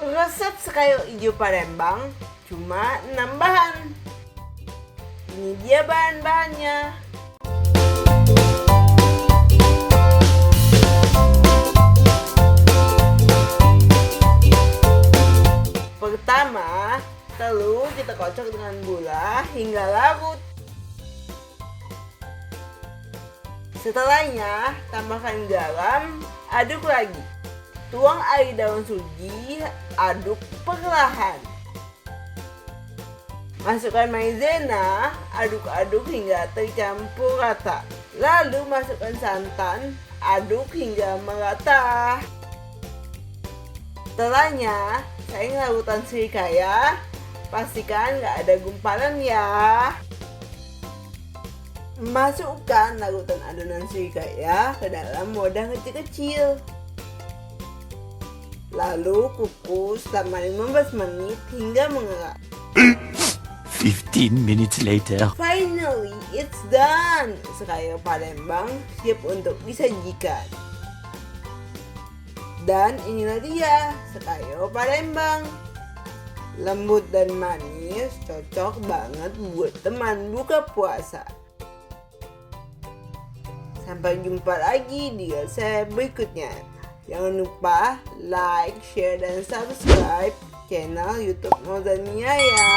Resep sayur hijau Palembang cuma 6 bahan. Ini dia bahan-bahannya. Pertama, telur kita kocok dengan gula hingga larut. Setelahnya, tambahkan garam, aduk lagi. Tuang air daun suji, aduk perlahan. Masukkan maizena, aduk-aduk hingga tercampur rata. Lalu masukkan santan, aduk hingga merata. Setelahnya, saring larutan srikaya. Pastikan nggak ada gumpalan ya. Masukkan larutan adonan srikaya ke dalam wadah kecil-kecil. Lalu kukus selama 15 menit hingga mengeras. 15 minutes later. Finally, it's done. Sayur Palembang siap untuk disajikan. Dan inilah dia sayur Palembang. Lembut dan manis, cocok banget buat teman buka puasa. Sampai jumpa lagi di resep berikutnya. Jangan lupa like, share, dan subscribe channel YouTube Mozania ya.